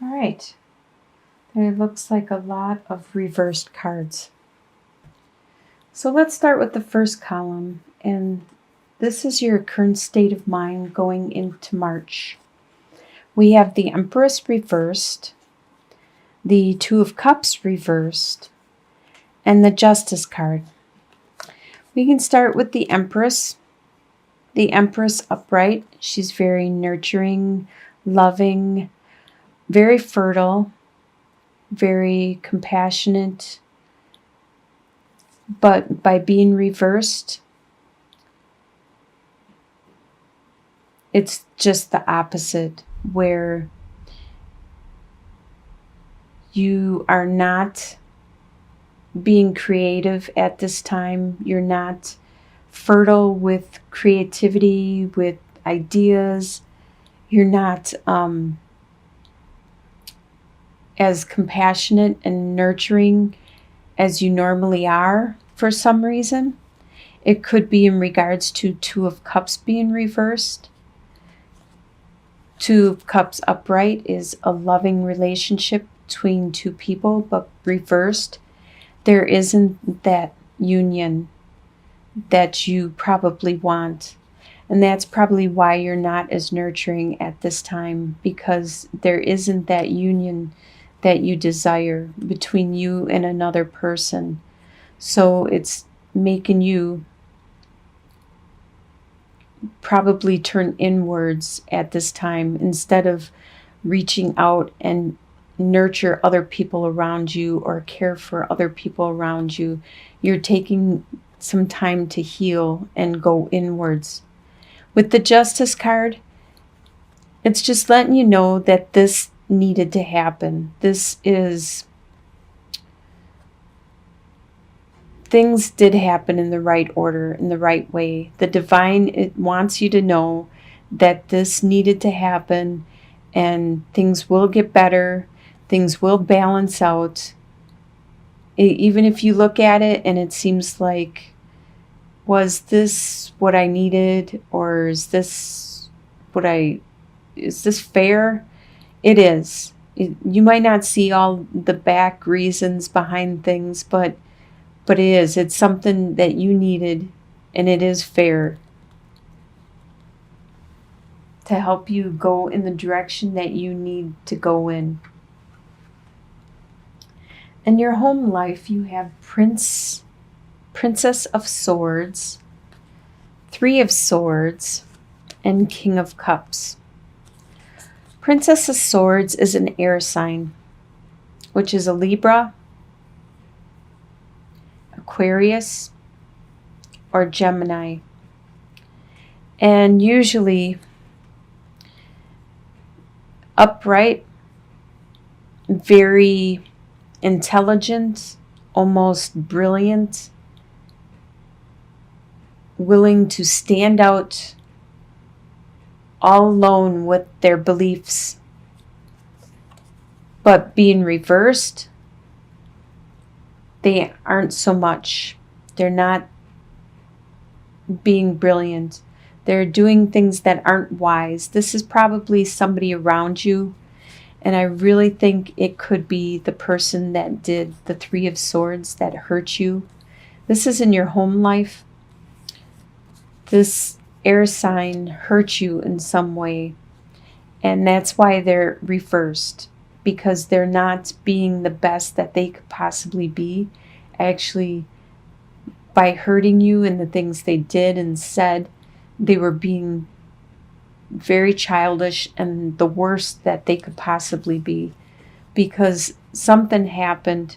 All right. There looks like a lot of reversed cards. So let's start with the first column. And this is your current state of mind going into March. We have the Empress reversed, the Two of Cups reversed, and the Justice card. We can start with the Empress. The Empress upright. She's very nurturing, loving, very fertile, very compassionate. But by being reversed, it's just the opposite, where you are not being creative at this time. You're not fertile with creativity, with ideas. You're not as compassionate and nurturing as you normally are for some reason. It could be in regards to Two of Cups being reversed. Two of Cups upright is a loving relationship between two people, but reversed, there isn't that union that you probably want. And that's probably why you're not as nurturing at this time, because there isn't that union that you desire between you and another person. So it's making you probably turn inwards at this time instead of reaching out and nurture other people around you or care for other people around you. You're taking some time to heal and go inwards. With the Justice card, it's just letting you know that this needed to happen. Things did happen in the right order, in the right way. The divine, it wants you to know that this needed to happen, and things will get better. Things will balance out. Even if you look at it and it seems like, was this what I needed, or is this fair? It is. You might not see all the back reasons behind things, but it is. It's something that you needed, and it is fair to help you go in the direction that you need to go in. In your home life, you have Princess of Swords, Three of Swords, and King of Cups. Princess of Swords is an air sign, which is a Libra, Aquarius, or Gemini. And usually upright, very intelligent, almost brilliant, willing to stand out all alone with their beliefs. But being reversed, they aren't so much. They're not being brilliant. They're doing things that aren't wise. This is probably somebody around you, and I really think it could be the person that did the Three of Swords that hurt you. This is in your home life. This air sign hurt you in some way, and that's why they're reversed, because they're not being the best that they could possibly be. Actually, by hurting you and the things they did and said, they were being very childish and the worst that they could possibly be, because something happened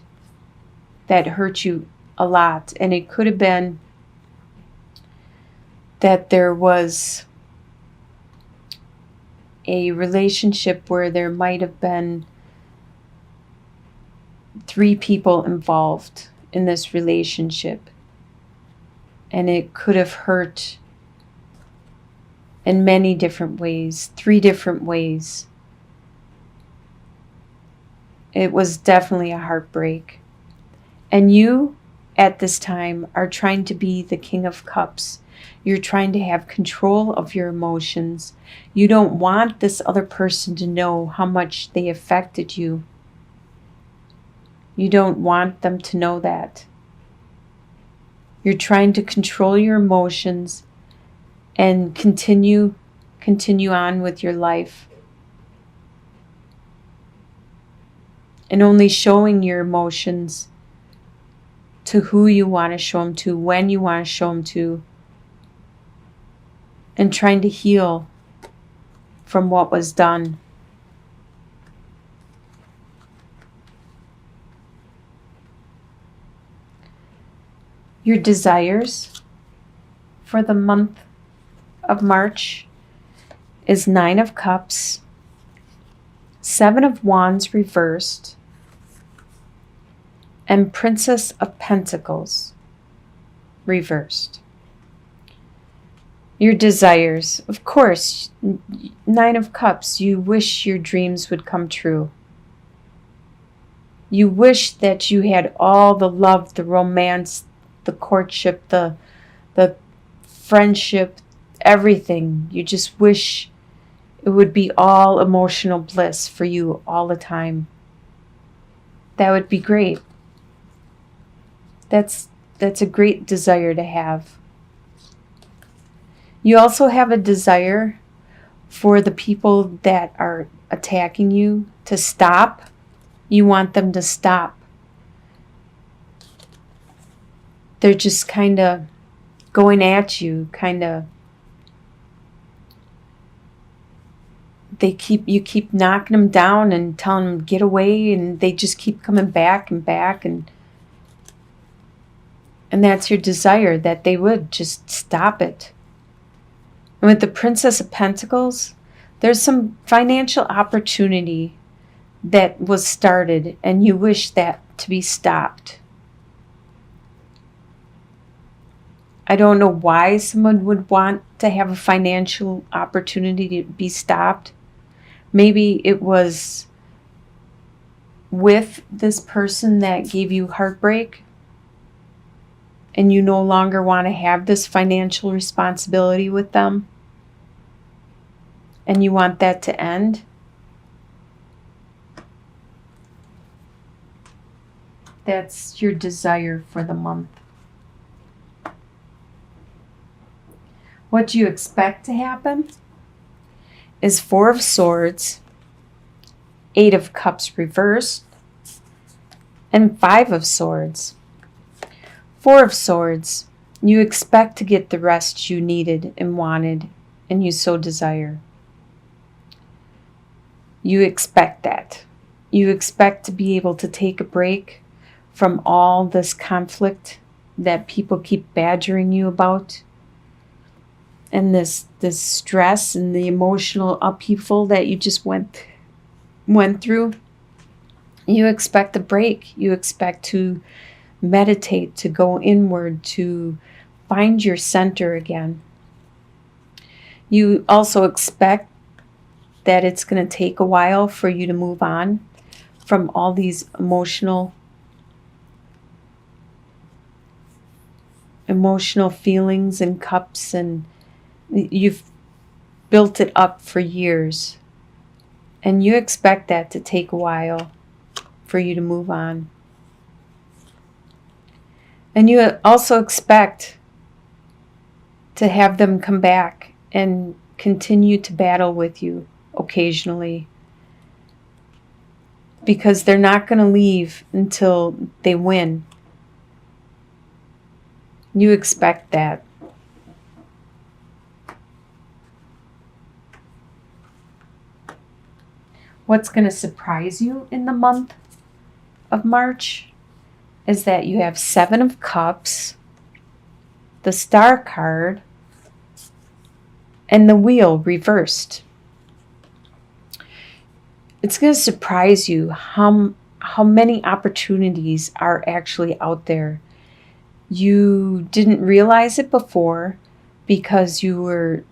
that hurt you a lot. And it could have been that there was a relationship where there might have been 3 people involved in this relationship, and it could have hurt in many different ways, 3 different ways. It was definitely a heartbreak. And you, at this time are trying to be the King of Cups. You're trying to have control of your emotions. You don't want this other person to know how much they affected you. You don't want them to know that. You're trying to control your emotions and continue on with your life. And only showing your emotions to who you want to show them to, when you want to show them to, and trying to heal from what was done. Your desires for the month of March is 9 of Cups, 7 of Wands reversed, and Princess of Pentacles reversed. Your desires, of course, 9 of Cups, you wish your dreams would come true. You wish that you had all the love, the romance, the courtship, the friendship, everything. You just wish it would be all emotional bliss for you all the time. That would be great. That's a great desire to have. You also have a desire for the people that are attacking you to stop. You want them to stop. They're just kind of going at you, you keep knocking them down and telling them get away, and they just keep coming back and back, and that's your desire, that they would just stop it. And with the Princess of Pentacles, there's some financial opportunity that was started, and you wish that to be stopped. I don't know why someone would want to have a financial opportunity to be stopped. Maybe it was with this person that gave you heartbreak, and you no longer want to have this financial responsibility with them, and you want that to end. That's your desire for the month. What you expect to happen is 4 of Swords, 8 of Cups reversed, and 5 of Swords. 4 of Swords, you expect to get the rest you needed and wanted, and you so desire. You expect that. You expect to be able to take a break from all this conflict that people keep badgering you about, and this stress and the emotional upheaval that you just went through. You expect a break. You expect to meditate, to go inward, to find your center again. You also expect that it's going to take a while for you to move on from all these emotional feelings and cups, and you've built it up for years, and you expect that to take a while for you to move on. And you also expect to have them come back and continue to battle with you occasionally, because they're not going to leave until they win. You expect that. What's going to surprise you in the month of March is that you have 7 of Cups, the Star card, and the Wheel reversed. It's going to surprise you how many opportunities are actually out there. You didn't realize it before because you were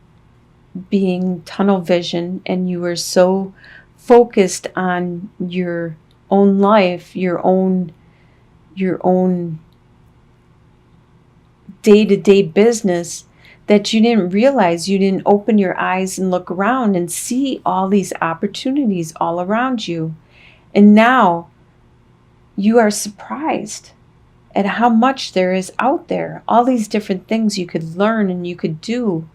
being tunnel vision, and you were so focused on your own life, your own day-to-day business that you didn't realize. You didn't open your eyes and look around and see all these opportunities all around you. And now you are surprised at how much there is out there, all these different things you could learn and you could do.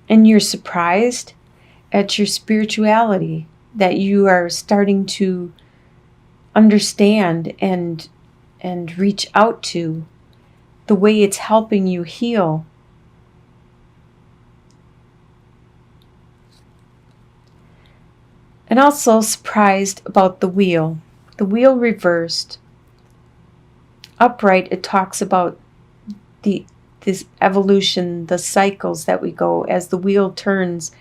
And you're surprised at your spirituality, that you are starting to understand and reach out to, the way it's helping you heal. And also surprised about the wheel. The wheel reversed. Upright, it talks about this evolution, the cycles that we go. As the wheel turns,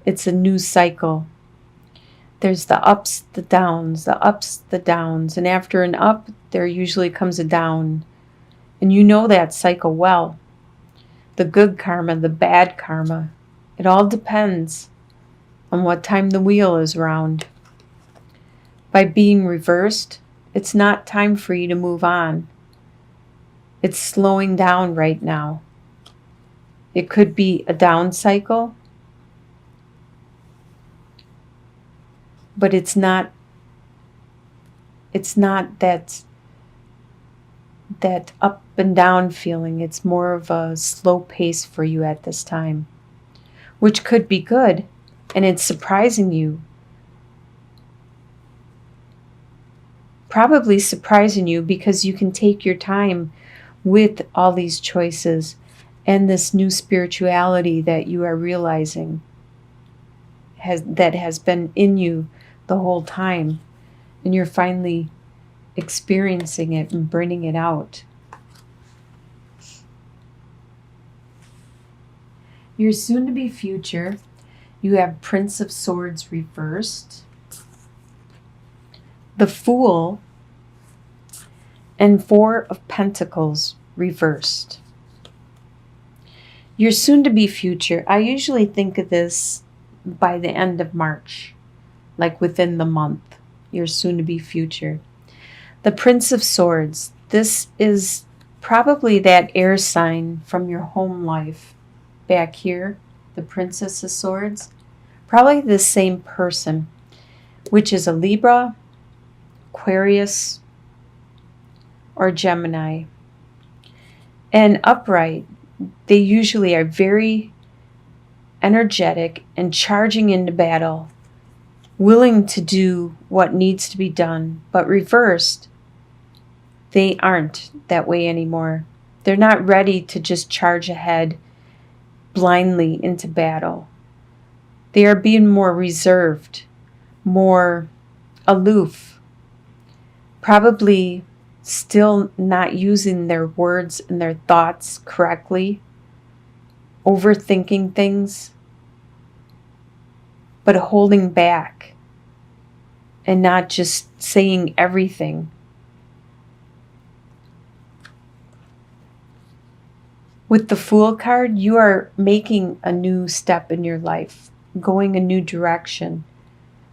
it's a new cycle. There's the ups, the downs, the ups, the downs. And after an up, there usually comes a down. And you know that cycle well. The good karma, the bad karma. It all depends on what time the wheel is round. By being reversed, it's not time for you to move on. It's slowing down right now. It could be a down cycle, but it's not that up and down feeling. It's more of a slow pace for you at this time, which could be good, and it's surprising you. Probably surprising you because you can take your time with all these choices and this new spirituality that you are realizing that has been in you the whole time, and you're finally experiencing it and bringing it out. Your soon-to-be future, you have Prince of Swords reversed, the Fool, and Four of Pentacles reversed. Your soon-to-be future, I usually think of this by the end of March, like within the month, your soon-to-be future. The Prince of Swords, this is probably that air sign from your home life. Back here, the Princess of Swords, probably the same person, which is a Libra, Aquarius, or Gemini. And upright, they usually are very energetic and charging into battle, willing to do what needs to be done. But reversed, they aren't that way anymore. They're not ready to just charge ahead blindly into battle. They are being more reserved, more aloof, probably still not using their words and their thoughts correctly, overthinking things, but holding back and not just saying everything. With the Fool card, you are making a new step in your life, going a new direction,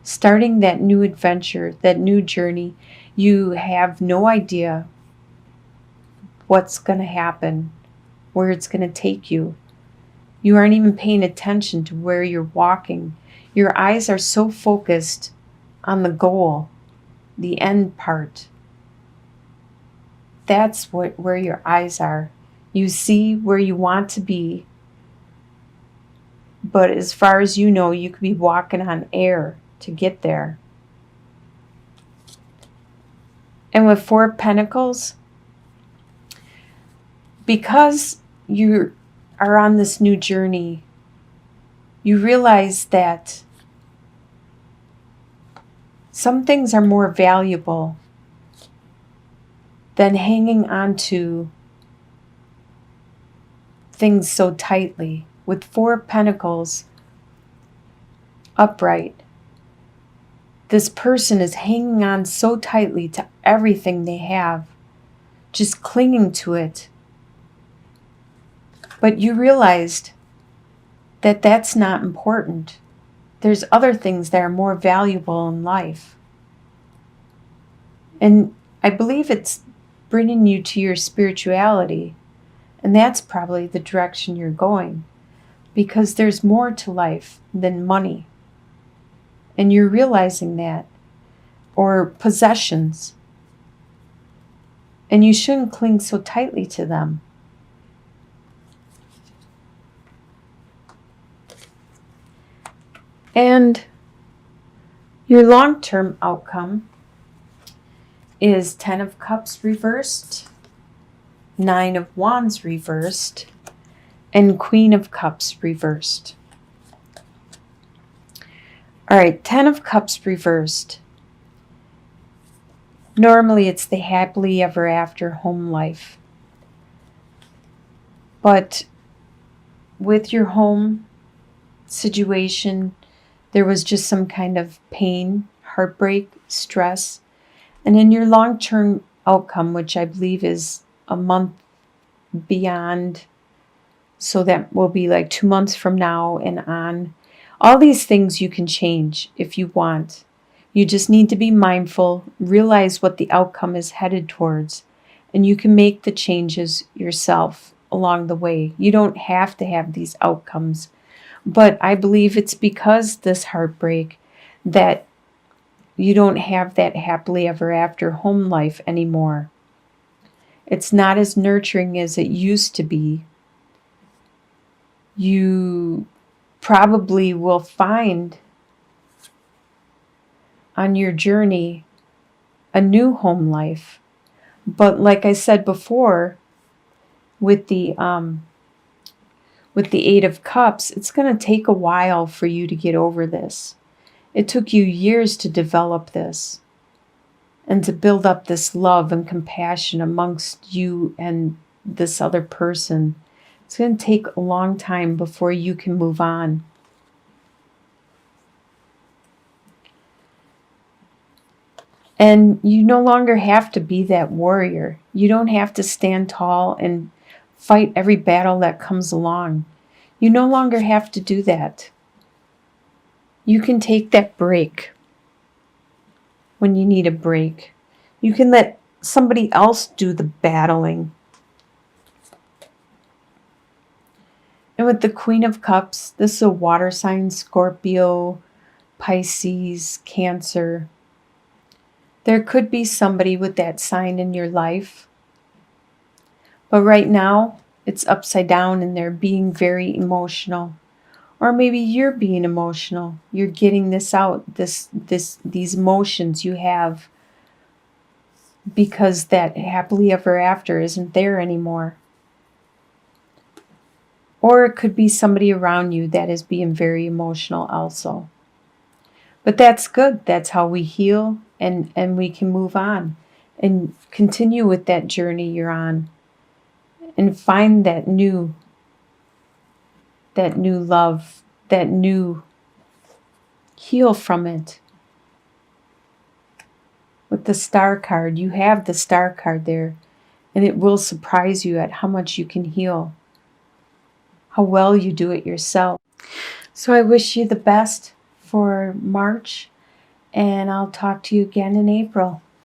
starting that new adventure, that new journey. You have no idea what's going to happen, where it's going to take you. You aren't even paying attention to where you're walking. Your eyes are so focused on the goal, the end part. That's where your eyes are. You see where you want to be, but as far as you know, you could be walking on air to get there. And with Four of Pentacles, because you are on this new journey, you realize that some things are more valuable than hanging on to things so tightly. With Four of Pentacles upright, this person is hanging on so tightly to everything they have, just clinging to it. But you realized that that's not important. There's other things that are more valuable in life. And I believe it's bringing you to your spirituality. And that's probably the direction you're going, because there's more to life than money. And you're realizing that. Or possessions. And you shouldn't cling so tightly to them. And your long-term outcome is 10 of Cups reversed, 9 of Wands reversed, and Queen of Cups reversed. All right, 10 of Cups reversed. Normally it's the happily ever after home life. But with your home situation, there was just some kind of pain, heartbreak, stress. And in your long-term outcome, which I believe is a month beyond, so that will be like 2 months from now and on, all these things you can change if you want. You just need to be mindful, realize what the outcome is headed towards, and you can make the changes yourself along the way. You don't have to have these outcomes. But I believe it's because this heartbreak that you don't have that happily ever after home life anymore. It's not as nurturing as it used to be. You probably will find on your journey a new home life. But like I said before, with the 8 of Cups, it's going to take a while for you to get over this. It took you years to develop this and to build up this love and compassion amongst you and this other person. It's going to take a long time before you can move on. And you no longer have to be that warrior. You don't have to stand tall and fight every battle that comes along. You no longer have to do that. You can take that break when you need a break. You can let somebody else do the battling. And with the Queen of Cups, this is a water sign, Scorpio, Pisces, Cancer. There could be somebody with that sign in your life. But right now, it's upside down and they're being very emotional. Or maybe you're being emotional. You're getting this out, these emotions you have because that happily ever after isn't there anymore. Or it could be somebody around you that is being very emotional also. But that's good. That's how we heal and we can move on and continue with that journey you're on and find that new love, that new heal from it. With the Star card, you have the Star card there, and it will surprise you at how much you can heal, how well you do it yourself. So I wish you the best for March, and I'll talk to you again in April.